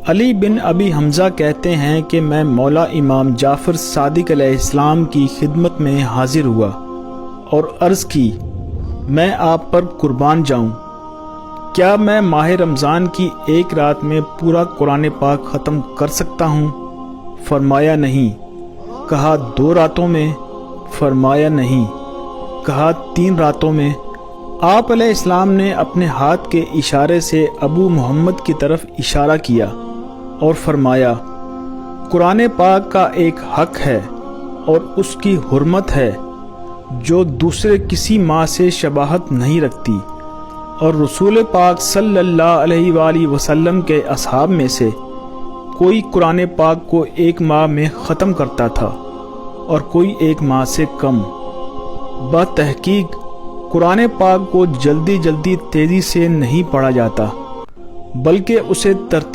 علی بن ابی حمزہ کہتے ہیں کہ میں مولا امام جعفر صادق علیہ السلام کی خدمت میں حاضر ہوا اور عرض کی، میں آپ پر قربان جاؤں، کیا میں ماہ رمضان کی ایک رات میں پورا قرآن پاک ختم کر سکتا ہوں؟ فرمایا نہیں۔ کہا 2 راتوں میں؟ فرمایا نہیں۔ کہا 3 راتوں میں؟ آپ علیہ السلام نے اپنے ہاتھ کے اشارے سے ابو محمد کی طرف اشارہ کیا اور فرمایا، قرآن پاک کا ایک حق ہے اور اس کی حرمت ہے جو دوسرے کسی ماہ سے شباہت نہیں رکھتی، اور رسول پاک صلی اللہ علیہ وآلہ وسلم کے اصحاب میں سے کوئی قرآن پاک کو 1 ماہ میں ختم کرتا تھا اور کوئی 1 ماہ سے کم۔ بتحقیق قرآن پاک کو جلدی تیزی سے نہیں پڑھا جاتا، بلکہ اسے ترتیب